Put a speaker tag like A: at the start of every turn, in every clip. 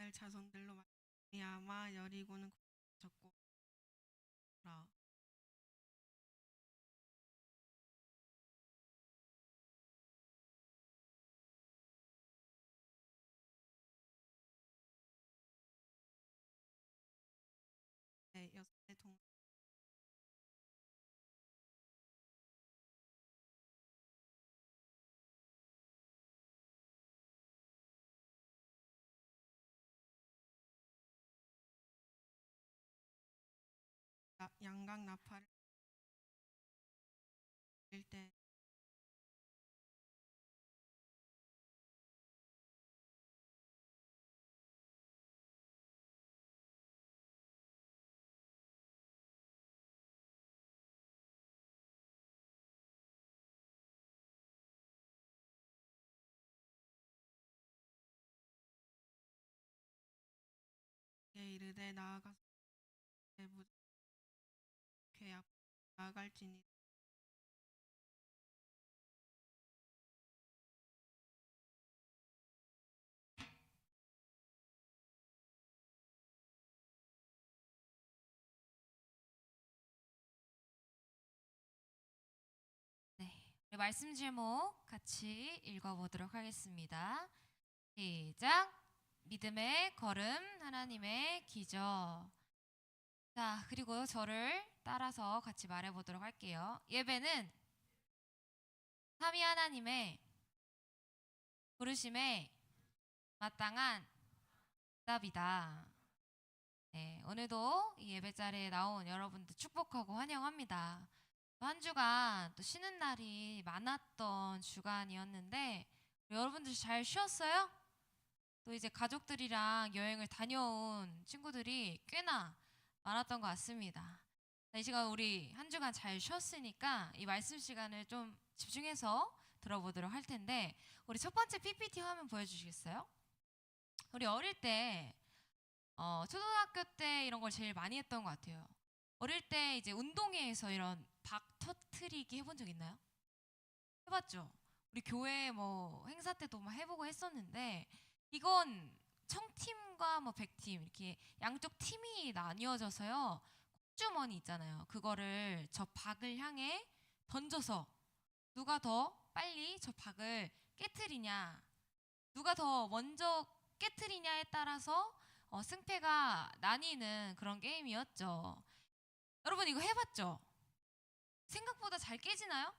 A: 이스라엘 자손들로 말미암아 여리고는 졌고 라 여섯의 동 양각 나팔을 일때 이르되 나아가서 내 무죄 앞 나아갈지니
B: 네, 우리 말씀 제목 같이 읽어보도록 하겠습니다. 시작. 믿음의 걸음, 하나님의 기적. 자, 그리고 저를 따라서 같이 말해보도록 할게요. 예배는 삼위 하나님의 부르심에 마땅한 답이다. 네, 오늘도 이 예배 자리에 나온 여러분들 축복하고 환영합니다. 한 주간 또 쉬는 날이 많았던 주간이었는데 여러분들 잘 쉬었어요? 또 이제 가족들이랑 여행을 다녀온 친구들이 꽤나 많았던 것 같습니다. 이 시간 우리 한 주간 잘 쉬었으니까 이 말씀 시간을 좀 집중해서 들어보도록 할 텐데 우리 첫 번째 PPT 화면 보여주시겠어요? 우리 어릴 때 초등학교 때 이런 걸 제일 많이 했던 것 같아요. 어릴 때 이제 운동회에서 이런 박 터트리기 해본 적 있나요? 해봤죠? 우리 교회 뭐 행사 때도 막 해보고 했었는데 이건 청팀과 뭐 백팀 이렇게 양쪽 팀이 나뉘어져서요. 콧주머니 있잖아요. 그거를 저 박을 향해 던져서 누가 더 빨리 저 박을 깨트리냐, 누가 더 먼저 깨트리냐에 따라서 승패가 나뉘는 그런 게임이었죠. 여러분 이거 해봤죠? 생각보다 잘 깨지나요?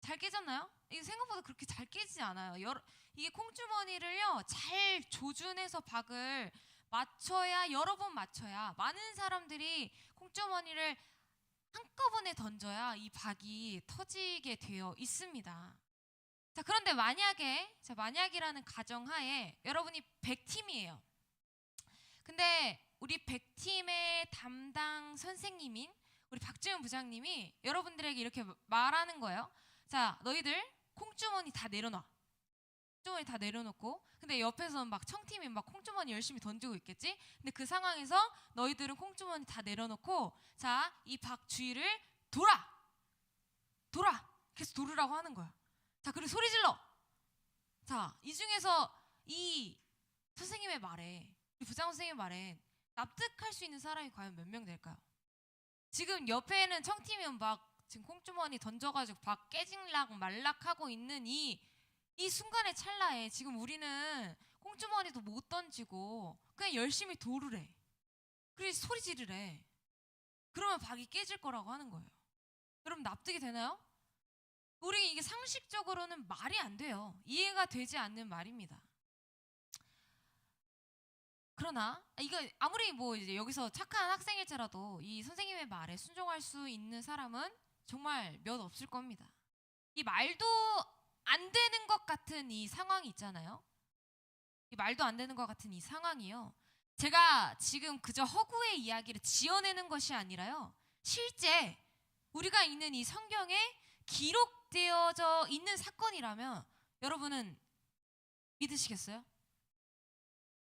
B: 잘 깨졌나요? 이게 생각보다 그렇게 잘 깨지지 않아요. 이게 콩주머니를요 잘 조준해서 박을 맞춰야 여러 번 맞춰야 많은 사람들이 콩주머니를 한꺼번에 던져야 이 박이 터지게 되어 있습니다. 자, 그런데 만약이라는 가정하에 여러분이 100팀이에요. 근데 우리 100팀의 담당 선생님인 우리 박지훈 부장님이 여러분들에게 이렇게 말하는 거예요. 자, 너희들 콩주머니 다 내려놔. 콩주머니 다 내려놓고 근데 옆에서 막 청팀이 막 콩주머니 열심히 던지고 있겠지? 근데 그 상황에서 너희들은 콩주머니 다 내려놓고 자, 이 박 주위를 돌아 계속 돌으라고 하는 거야. 자, 그리고 소리 질러. 자, 이 중에서 이 선생님의 말에 우리 부장 선생님의 말에 납득할 수 있는 사람이 과연 몇 명 될까요? 지금 옆에는 청팀이 막 지금 콩주머니 던져가지고 박 깨질락 말락하고 있는 이 순간의 찰나에 지금 우리는 콩주머니도 못 던지고 그냥 열심히 돌으래. 그리고 소리 지르래. 그러면 박이 깨질 거라고 하는 거예요. 여러분 납득이 되나요? 우리 이게 상식적으로는 말이 안 돼요. 이해가 되지 않는 말입니다. 그러나 이거 아무리 뭐 이제 여기서 착한 학생일지라도 이 선생님의 말에 순종할 수 있는 사람은 정말 몇 없을 겁니다. 이 말도 안 되는 것 같은 이 상황이 있잖아요. 이 말도 안 되는 것 같은 이 상황이요. 제가 지금 그저 허구의 이야기를 지어내는 것이 아니라요. 실제 우리가 있는 이 성경에 기록되어져 있는 사건이라면 여러분은 믿으시겠어요?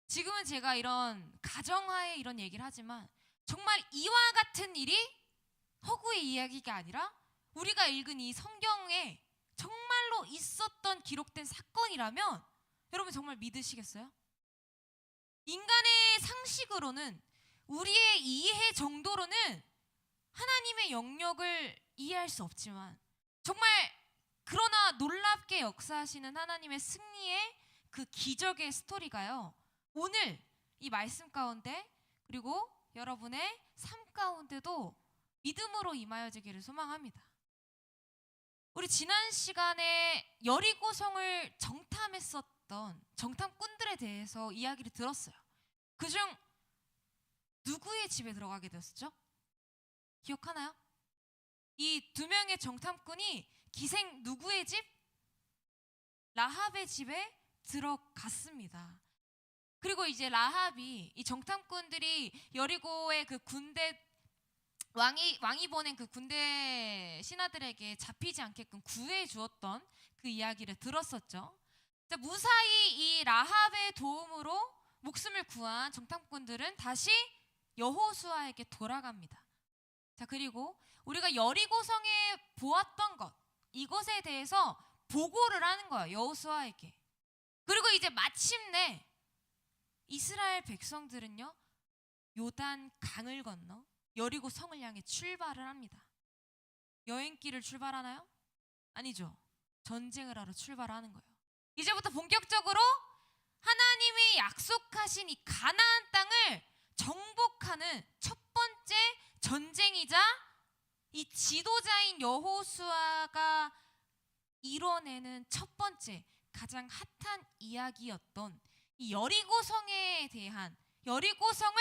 B: 지금은 제가 이런 가정하에 이런 얘기를 하지만 정말 이와 같은 일이 허구의 이야기가 아니라 우리가 읽은 이 성경에 정말로 있었던 기록된 사건이라면 여러분 정말 믿으시겠어요? 인간의 상식으로는, 우리의 이해 정도로는 하나님의 영역을 이해할 수 없지만, 정말 그러나 놀랍게 역사하시는 하나님의 승리의 그 기적의 스토리가요, 오늘 이 말씀 가운데, 그리고 여러분의 삶 가운데도 믿음으로 임하여지기를 소망합니다. 우리 지난 시간에 여리고성을 정탐했었던 정탐꾼들에 대해서 이야기를 들었어요. 그중 누구의 집에 들어가게 되었죠? 기억하나요? 이 두 명의 정탐꾼이 기생 누구의 집? 라합의 집에 들어갔습니다. 그리고 이제 라합이, 이 정탐꾼들이 여리고의 그 군대, 왕이 보낸 그 군대 신하들에게 잡히지 않게끔 구해 주었던 그 이야기를 들었었죠. 자, 무사히 이 라합의 도움으로 목숨을 구한 정탐꾼들은 다시 여호수아에게 돌아갑니다. 자, 그리고 우리가 여리고성에 보았던 것, 이것에 대해서 보고를 하는 거예요, 여호수아에게. 그리고 이제 마침내 이스라엘 백성들은요, 요단 강을 건너 여리고 성을 향해 출발을 합니다. 여행길을 출발하나요? 아니죠. 전쟁을 하러 출발하는 거예요. 이제부터 본격적으로 하나님이 약속하신 이 가나안 땅을 정복하는 첫 번째 전쟁이자, 이 지도자인 여호수아가 이뤄내는 첫 번째 가장 핫한 이야기였던 이 여리고성에 대한, 여리고성을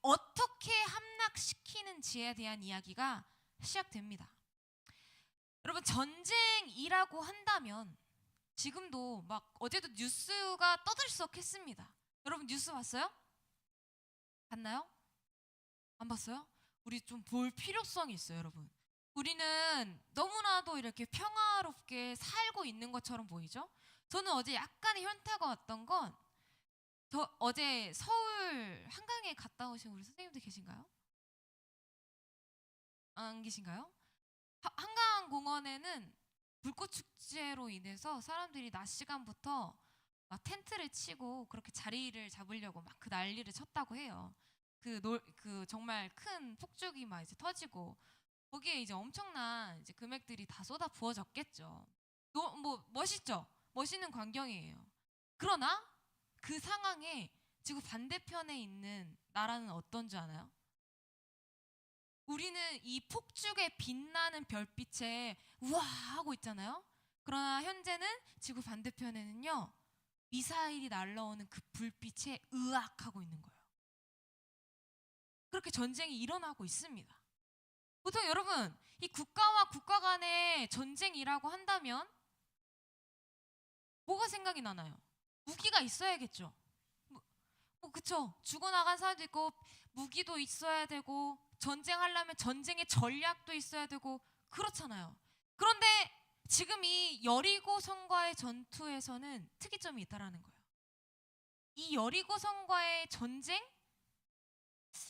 B: 어떻게 함락시키는지에 대한 이야기가 시작됩니다. 여러분, 전쟁이라고 한다면 지금도 막 어제도 뉴스가 떠들썩했습니다. 여러분 뉴스 봤어요? 봤나요? 안 봤어요? 우리 좀 볼 필요성이 있어요, 여러분. 우리는 너무나도 이렇게 평화롭게 살고 있는 것처럼 보이죠? 저는 어제 약간의 현타가 왔던 건, 저 어제 서울 한강에 갔다 오신 우리 선생님들 계신가요? 안 계신가요? 한강공원에는 불꽃축제로 인해서 사람들이 낮 시간부터 막 텐트를 치고 그렇게 자리를 잡으려고 막 그 난리를 쳤다고 해요. 그 정말 큰 폭죽이 막 이제 터지고, 거기에 이제 엄청난 이제 금액들이 다 쏟아 부어졌겠죠. 뭐 멋있죠? 멋있는 광경이에요. 그러나 그 상황에 지구 반대편에 있는 나라는 어떤 줄 아나요? 우리는 이 폭죽에 빛나는 별빛에 우와 하고 있잖아요. 그러나 현재는 지구 반대편에는요, 미사일이 날라오는 그 불빛에 으악 하고 있는 거예요. 그렇게 전쟁이 일어나고 있습니다. 보통 여러분, 이 국가와 국가 간의 전쟁이라고 한다면 뭐가 생각이 나나요? 무기가 있어야겠죠. 그쵸. 죽어나간 사람도 있고 무기도 있어야 되고, 전쟁하려면 전쟁의 전략도 있어야 되고, 그렇잖아요. 그런데 지금 이 여리고성과의 전투에서는 특이점이 있다라는 거예요. 이 여리고성과의 전쟁,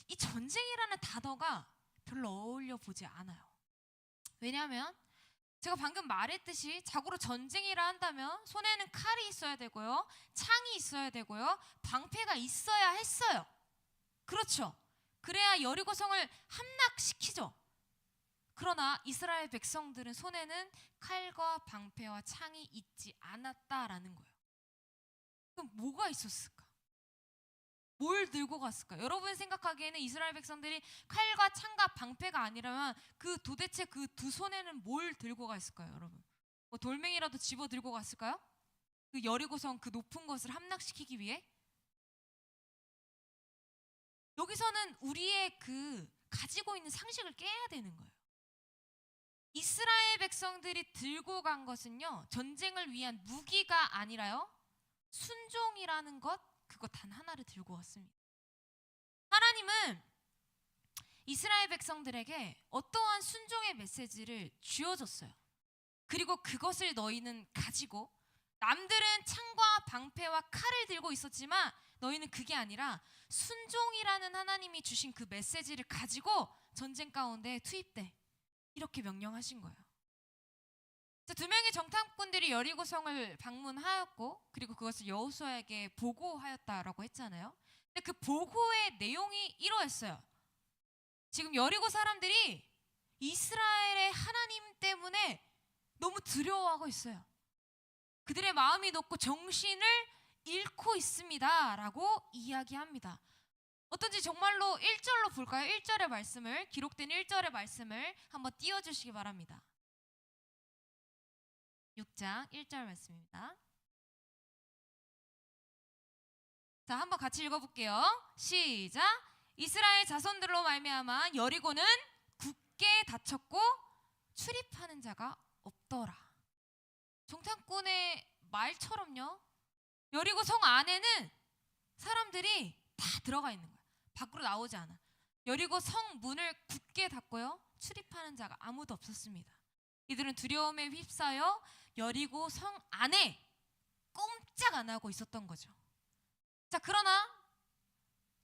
B: 이 전쟁이라는 단어가 별로 어울려 보지 않아요. 왜냐하면 제가 방금 말했듯이 자고로 전쟁이라 한다면 손에는 칼이 있어야 되고요, 창이 있어야 되고요, 방패가 있어야 했어요. 그렇죠. 그래야 여리고성을 함락시키죠. 그러나 이스라엘 백성들은 손에는 칼과 방패와 창이 있지 않았다라는 거예요. 그럼 뭐가 있었을까? 뭘 들고 갔을까? 여러분 생각하기에는 이스라엘 백성들이 칼과 창과 방패가 아니라면 도대체 그 두 손에는 뭘 들고 갔을까요, 여러분? 뭐 돌멩이라도 집어 들고 갔을까요? 그 여리고성 그 높은 것을 함락시키기 위해? 여기서는 우리의 그 가지고 있는 상식을 깨야 되는 거예요. 이스라엘 백성들이 들고 간 것은요, 전쟁을 위한 무기가 아니라요, 순종이라는 것, 그거 단 하나를 들고 왔습니다. 하나님은 이스라엘 백성들에게 어떠한 순종의 메시지를 쥐어줬어요. 그리고 그것을 너희는 가지고, 남들은 창과 방패와 칼을 들고 있었지만 너희는 그게 아니라 순종이라는 하나님이 주신 그 메시지를 가지고 전쟁 가운데 투입돼, 이렇게 명령하신 거예요. 두 명의 정탐꾼들이 여리고성을 방문하였고, 그리고 그것을 여호수아에게 보고하였다라고 했잖아요. 근데 그 보고의 내용이 이러했어요. 지금 여리고 사람들이 이스라엘의 하나님 때문에 너무 두려워하고 있어요. 그들의 마음이 높고 정신을 잃고 있습니다 라고 이야기합니다. 어떤지 정말로 1절로 볼까요? 1절의 말씀을, 기록된 1절의 말씀을 한번 띄워주시기 바랍니다. 6장 1절 말씀입니다. 자, 한번 같이 읽어볼게요. 시작. 이스라엘 자손들로 말미암아 여리고는 굳게 닫혔고 출입하는 자가 없더라. 정탐꾼의 말처럼요, 여리고 성 안에는 사람들이 다 들어가 있는 거야. 밖으로 나오지 않아. 여리고 성 문을 굳게 닫고요, 출입하는 자가 아무도 없었습니다. 이들은 두려움에 휩싸여 여리고 성 안에 꼼짝 안 하고 있었던 거죠. 자, 그러나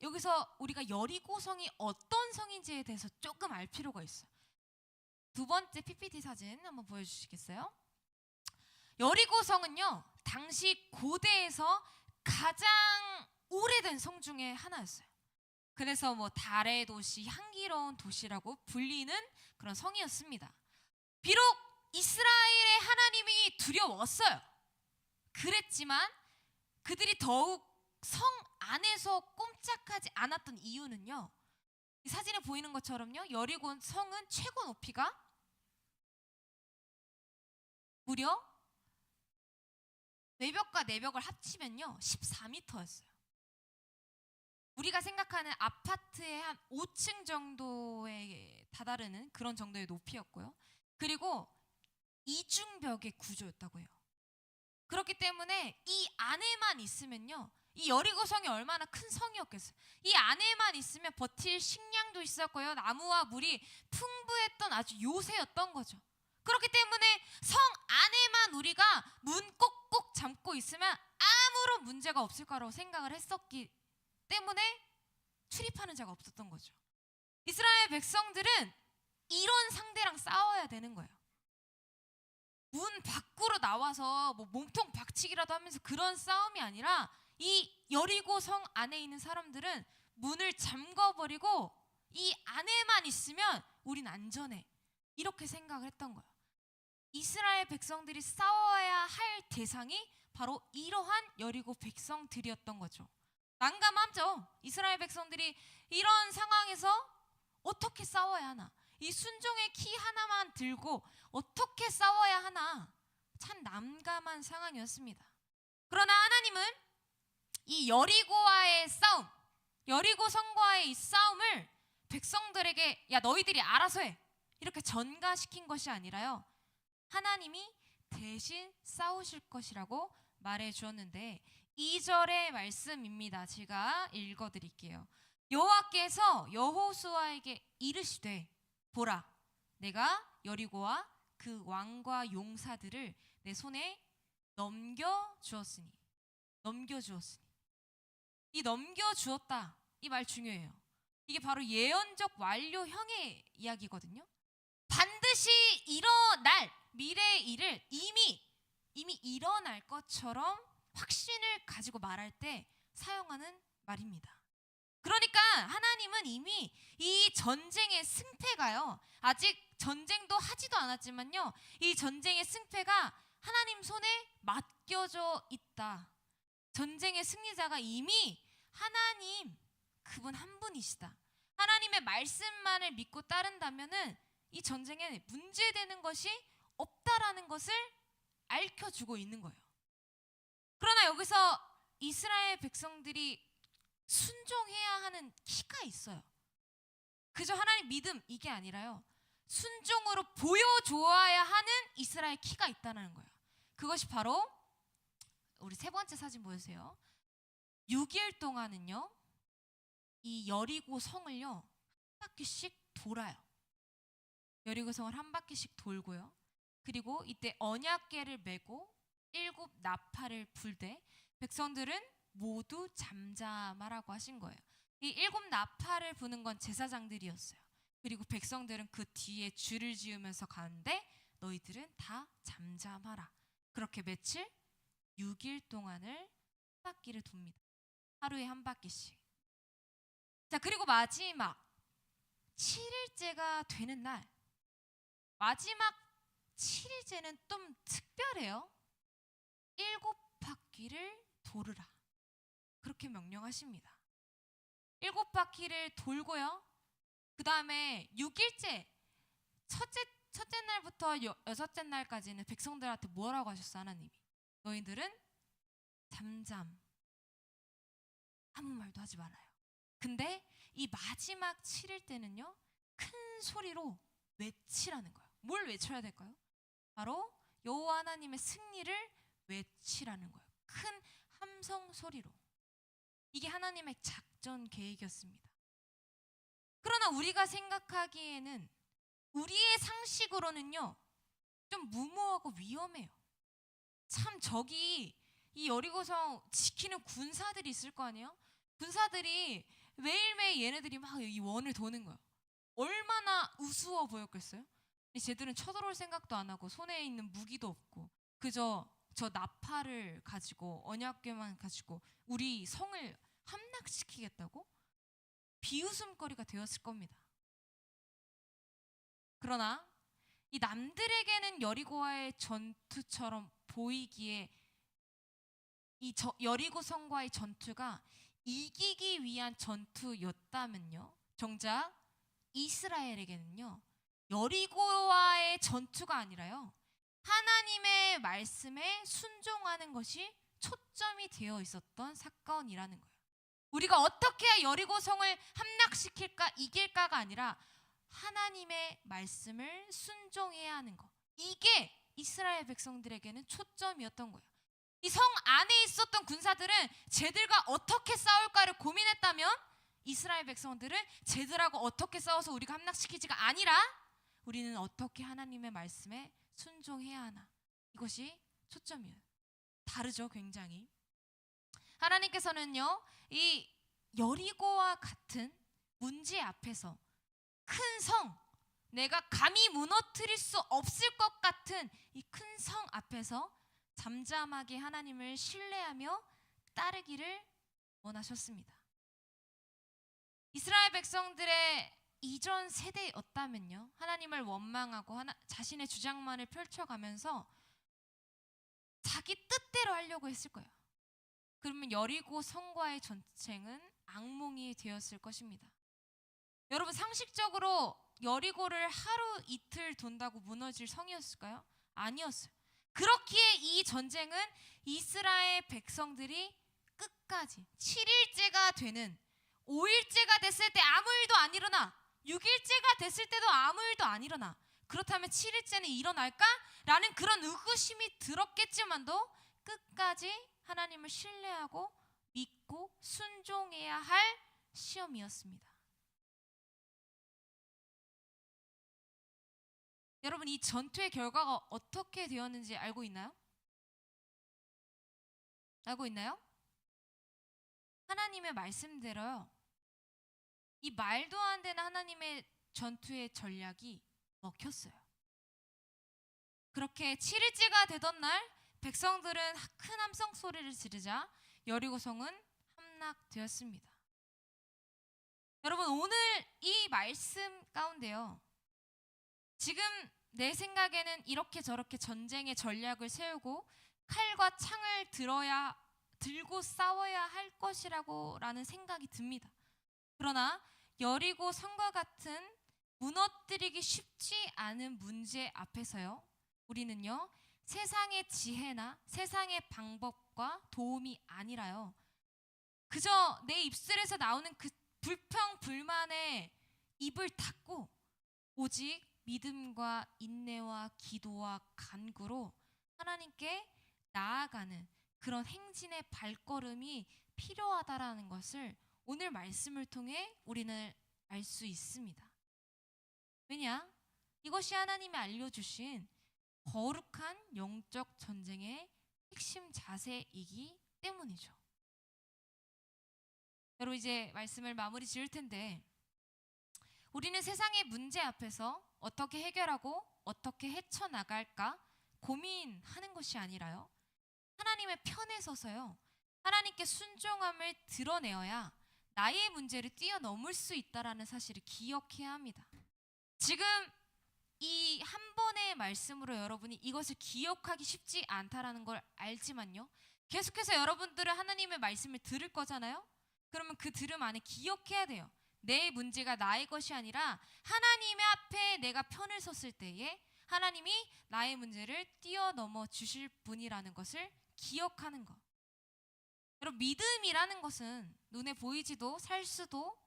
B: 여기서 우리가 여리고 성이 어떤 성인지에 대해서 조금 알 필요가 있어요. 두 번째 PPT 사진 한번 보여주시겠어요? 여리고 성은요, 당시 고대에서 가장 오래된 성 중에 하나였어요. 그래서 뭐 달의 도시, 향기로운 도시라고 불리는 그런 성이었습니다. 비록 이스라엘의 하나님이 두려웠어요. 그랬지만 그들이 더욱 성 안에서 꼼짝하지 않았던 이유는요, 이 사진에 보이는 것처럼요, 여리고 성은 최고 높이가 무려 외벽과 내벽을 합치면요 14m였어요. 우리가 생각하는 아파트의 한 5층 정도에 다다르는 그런 정도의 높이였고요. 그리고 이중벽의 구조였다고 해요. 그렇기 때문에 이 안에만 있으면요, 이 여리고 성이 얼마나 큰 성이었겠어요. 이 안에만 있으면 버틸 식량도 있었고요, 나무와 물이 풍부했던 아주 요새였던 거죠. 그렇기 때문에 성 안에만 우리가 문 꼭꼭 잠고 있으면 아무런 문제가 없을 거라고 생각을 했었기 때문에 출입하는 자가 없었던 거죠. 이스라엘 백성들은 이런 상대랑 싸워야 되는 거예요. 문 밖으로 나와서 뭐 몸통 박치기라도 하면서 그런 싸움이 아니라 이 여리고 성 안에 있는 사람들은 문을 잠궈버리고 이 안에만 있으면 우린 안전해, 이렇게 생각을 했던 거예요. 이스라엘 백성들이 싸워야 할 대상이 바로 이러한 여리고 백성들이었던 거죠. 난감하죠. 이스라엘 백성들이 이런 상황에서 어떻게 싸워야 하나, 이 순종의 키 하나만 들고 어떻게 싸워야 하나, 참 난감한 상황이었습니다. 그러나 하나님은 이 여리고와의 싸움, 여리고 성과의 이 싸움을 백성들에게 야 너희들이 알아서 해, 이렇게 전가시킨 것이 아니라요, 하나님이 대신 싸우실 것이라고 말해 주었는데 2절의 말씀입니다. 제가 읽어드릴게요. 여호와께서 여호수아에게 이르시되 보라, 내가 여리고와 그 왕과 용사들을 내 손에 넘겨주었으니. 이 넘겨주었다, 이 말 중요해요. 이게 바로 예언적 완료형의 이야기거든요. 반드시 일어날 미래의 일을 이미 일어날 것처럼 확신을 가지고 말할 때 사용하는 말입니다. 그러니까 하나님은 이미 이 전쟁의 승패가요, 아직 전쟁도 하지도 않았지만요, 이 전쟁의 승패가 하나님 손에 맡겨져 있다. 전쟁의 승리자가 이미 하나님, 그분 한 분이시다. 하나님의 말씀만을 믿고 따른다면은 이 전쟁에 문제되는 것이 없다라는 것을 알려주고 있는 거예요. 그러나 여기서 이스라엘 백성들이 순종해야 하는 키가 있어요. 그저 하나님 믿음 이게 아니라요, 순종으로 보여줘야 하는 이스라엘 키가 있다는 거예요. 그것이 바로 우리 세 번째 사진 보여주세요. 6일 동안은요, 이 여리고 성을요 한 바퀴씩 돌아요. 여리고 성을 한 바퀴씩 돌고요, 그리고 이때 언약궤를 메고 7 나팔을 불되 백성들은 모두 잠잠하라고 하신 거예요. 이 7 나팔을 부는 건 제사장들이었어요. 그리고 백성들은 그 뒤에 줄을 지으면서 가는데 너희들은 다 잠잠하라. 그렇게 며칠? 6일 동안을 한 바퀴를 돕니다. 하루에 한 바퀴씩. 자, 그리고 마지막 7일째가 되는 날, 마지막 7일째는 좀 특별해요. 7바퀴를 돌으라, 그렇게 명령하십니다. 7바퀴를 돌고요. 그 다음에 6일째, 첫째 날부터 여섯째 날까지는 백성들한테 뭐라고 하셨어? 하나님이 너희들은 잠잠, 아무 말도 하지 말아요. 근데 이 마지막 7일 때는요, 큰 소리로 외치라는 거예요. 뭘 외쳐야 될까요? 바로 여호와 하나님의 승리를 외치라는 거예요. 큰 함성 소리로. 이게 하나님의 작전 계획이었습니다. 그러나 우리가 생각하기에는, 우리의 상식으로는요, 좀 무모하고 위험해요. 참, 저기 이 여리고성 지키는 군사들이 있을 거 아니에요? 군사들이 매일매일 얘네들이 막 이 원을 도는 거예요. 얼마나 우스워 보였겠어요? 쟤들은 쳐들어올 생각도 안 하고 손에 있는 무기도 없고 그저 저 나팔을 가지고, 언약궤만 가지고 우리 성을 함락시키겠다고? 비웃음거리가 되었을 겁니다. 그러나 이 남들에게는 여리고와의 전투처럼 보이기에, 이 여리고성과의 전투가 이기기 위한 전투였다면요, 정작 이스라엘에게는요, 여리고와의 전투가 아니라요, 하나님의 말씀에 순종하는 것이 초점이 되어 있었던 사건이라는 거예요. 우리가 어떻게 해야 여리고성을 함락시킬까, 이길까가 아니라 하나님의 말씀을 순종해야 하는 것, 이게 이스라엘 백성들에게는 초점이었던 거예요. 이 성 안에 있었던 군사들은 쟤들과 어떻게 싸울까를 고민했다면, 이스라엘 백성들은 쟤들하고 어떻게 싸워서 우리가 함락시키지가 아니라 우리는 어떻게 하나님의 말씀에 순종해야 하나, 이것이 초점이에요. 다르죠, 굉장히. 하나님께서는요, 이 여리고와 같은 문제 앞에서, 큰 성, 내가 감히 무너뜨릴 수 없을 것 같은 이 큰 성 앞에서 잠잠하게 하나님을 신뢰하며 따르기를 원하셨습니다. 이스라엘 백성들의 이전 세대였다면요, 하나님을 원망하고 자신의 주장만을 펼쳐가면서 자기 뜻대로 하려고 했을 거예요. 그러면 여리고 성과의 전쟁은 악몽이 되었을 것입니다. 여러분, 상식적으로 여리고를 하루 이틀 돈다고 무너질 성이었을까요? 아니었어요. 그렇기에 이 전쟁은 이스라엘 백성들이 끝까지 7일째가 되는, 5일째가 됐을 때 아무 일도 안 일어나, 6일째가 됐을 때도 아무 일도 안 일어나, 그렇다면 7일째는 일어날까? 라는 그런 의구심이 들었겠지만도 끝까지 하나님을 신뢰하고 믿고 순종해야 할 시험이었습니다. 여러분, 이 전투의 결과가 어떻게 되었는지 알고 있나요? 알고 있나요? 하나님의 말씀대로요, 이 말도 안 되는 하나님의 전투의 전략이 먹혔어요. 그렇게 7일째가 되던 날, 백성들은 큰 함성 소리를 지르자 여리고성은 함락되었습니다. 여러분, 오늘 이 말씀 가운데요, 지금 내 생각에는 이렇게 저렇게 전쟁의 전략을 세우고 칼과 창을 들고 싸워야 할 것이라고 라는 생각이 듭니다. 그러나 여리고 성과 같은 무너뜨리기 쉽지 않은 문제 앞에서요, 우리는요, 세상의 지혜나 세상의 방법과 도움이 아니라요, 그저 내 입술에서 나오는 그 불평 불만에 입을 닫고 오직 믿음과 인내와 기도와 간구로 하나님께 나아가는 그런 행진의 발걸음이 필요하다라는 것을 오늘 말씀을 통해 우리는 알 수 있습니다. 왜냐? 이것이 하나님이 알려주신 거룩한 영적 전쟁의 핵심 자세이기 때문이죠. 여러분, 이제 말씀을 마무리 지을 텐데, 우리는 세상의 문제 앞에서 어떻게 해결하고 어떻게 헤쳐나갈까 고민하는 것이 아니라요, 하나님의 편에 서서요, 하나님께 순종함을 드러내어야 나의 문제를 뛰어넘을 수 있다라는 사실을 기억해야 합니다. 지금 이 한 번의 말씀으로 여러분이 이것을 기억하기 쉽지 않다라는 걸 알지만요. 계속해서 여러분들은 하나님의 말씀을 들을 거잖아요. 그러면 그 들음 안에 기억해야 돼요. 내 문제가 나의 것이 아니라 하나님의 앞에 내가 편을 섰을 때에 하나님이 나의 문제를 뛰어넘어 주실 분이라는 것을 기억하는 것. 여러분, 믿음이라는 것은 눈에 보이지도 살 수도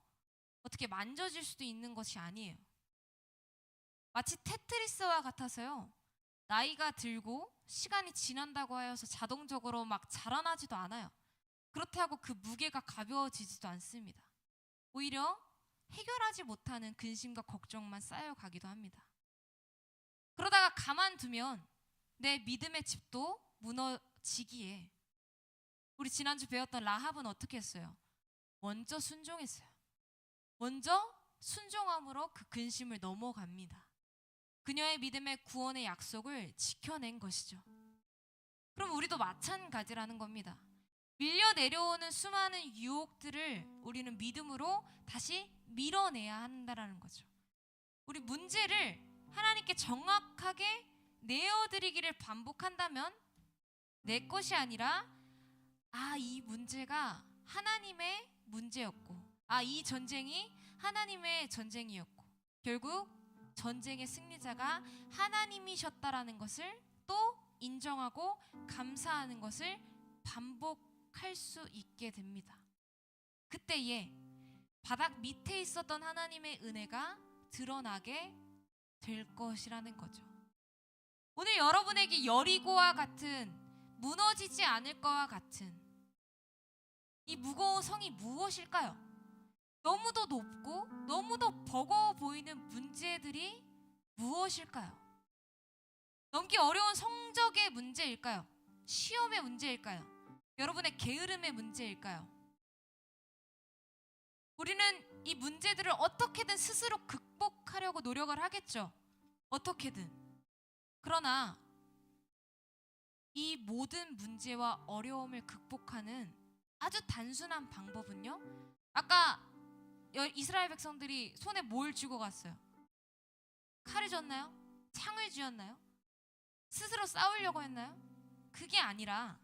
B: 어떻게 만져질 수도 있는 것이 아니에요. 마치 테트리스와 같아서요. 나이가 들고 시간이 지난다고 하여서 자동적으로 막 자라나지도 않아요. 그렇다고 그 무게가 가벼워지지도 않습니다. 오히려 해결하지 못하는 근심과 걱정만 쌓여가기도 합니다. 그러다가 가만두면 내 믿음의 집도 무너지기에 우리 지난주 배웠던 라합은 어떻게 했어요? 먼저 순종했어요. 먼저 순종함으로 그 근심을 넘어갑니다. 그녀의 믿음의 구원의 약속을 지켜낸 것이죠. 그럼 우리도 마찬가지라는 겁니다. 밀려 내려오는 수많은 유혹들을 우리는 믿음으로 다시 밀어내야 한다는 거죠. 우리 문제를 하나님께 정확하게 내어드리기를 반복한다면 내 것이 아니라 이 문제가 하나님의 문제였고 이 전쟁이 하나님의 전쟁이었고 결국 전쟁의 승리자가 하나님이셨다라는 것을 또 인정하고 감사하는 것을 반복할 수 있게 됩니다. 그때에 바닥 밑에 있었던 하나님의 은혜가 드러나게 될 것이라는 거죠. 오늘 여러분에게 여리고와 같은 무너지지 않을 것과 같은 이 무거운 성이 무엇일까요? 너무도 높고 너무도 버거워 보이는 문제들이 무엇일까요? 넘기 어려운 성적의 문제일까요? 시험의 문제일까요? 여러분의 게으름의 문제일까요? 우리는 이 문제들을 어떻게든 스스로 극복하려고 노력을 하겠죠. 어떻게든. 그러나 이 모든 문제와 어려움을 극복하는 아주 단순한 방법은요. 아까 이스라엘 백성들이 손에 뭘 쥐고 갔어요? 칼을 쥐었나요? 창을 쥐었나요? 스스로 싸우려고 했나요? 그게 아니라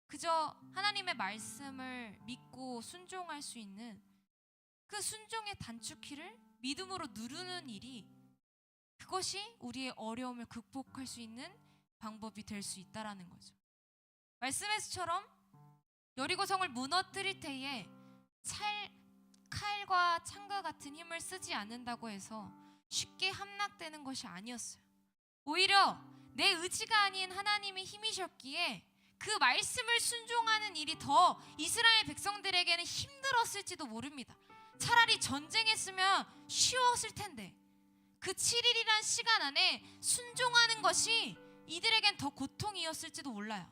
B: 그저 하나님의 말씀을 믿고 순종할 수 있는 그 순종의 단축키를 믿음으로 누르는 일이 그것이 우리의 어려움을 극복할 수 있는 방법이 될 수 있다라는 거죠. 말씀에서처럼 여리고성을 무너뜨릴 때에 칼과 창과 같은 힘을 쓰지 않는다고 해서 쉽게 함락되는 것이 아니었어요. 오히려 내 의지가 아닌 하나님의 힘이셨기에 그 말씀을 순종하는 일이 더 이스라엘 백성들에게는 힘들었을지도 모릅니다. 차라리 전쟁했으면 쉬웠을 텐데 그 7일이란 시간 안에 순종하는 것이 이들에겐 더 고통이었을지도 몰라요.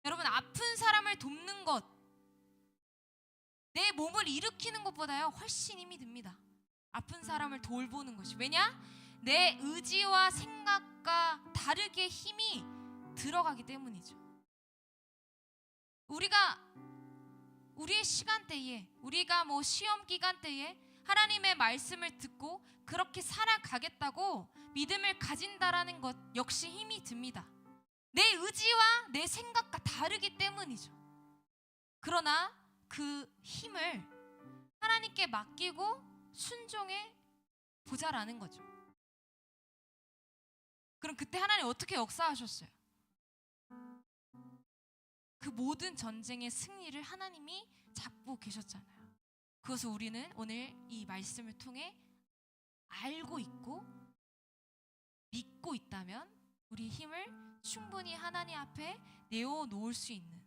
B: 여러분, 아픈 사람을 돕는 것, 내 몸을 일으키는 것보다요 훨씬 힘이 듭니다. 아픈 사람을 돌보는 것이. 왜냐? 내 의지와 생각과 다르게 힘이 들어가기 때문이죠. 우리의 시간대에, 우리가 시험 기간 때에 하나님의 말씀을 듣고 그렇게 살아가겠다고 믿음을 가진다라는 것 역시 힘이 듭니다. 내 의지와 내 생각과 다르기 때문이죠. 그러나 그 힘을 하나님께 맡기고 순종해 보자라는 거죠. 그럼 그때 하나님 어떻게 역사하셨어요? 그 모든 전쟁의 승리를 하나님이 잡고 계셨잖아요. 그것을 우리는 오늘 이 말씀을 통해 알고 있고 믿고 있다면 우리 힘을 충분히 하나님 앞에 내어놓을 수 있는,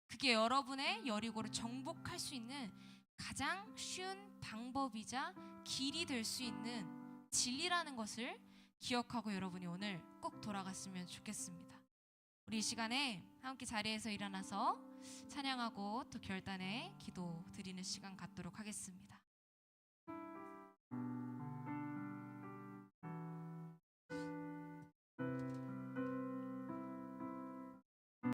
B: 그게 여러분의 여리고를 정복할 수 있는 가장 쉬운 방법이자 길이 될 수 있는 진리라는 것을 기억하고 여러분이 오늘 꼭 돌아갔으면 좋겠습니다. 우리 이 시간에 함께 자리에서 일어나서 찬양하고 또 결단의 기도 드리는 시간 갖도록 하겠습니다.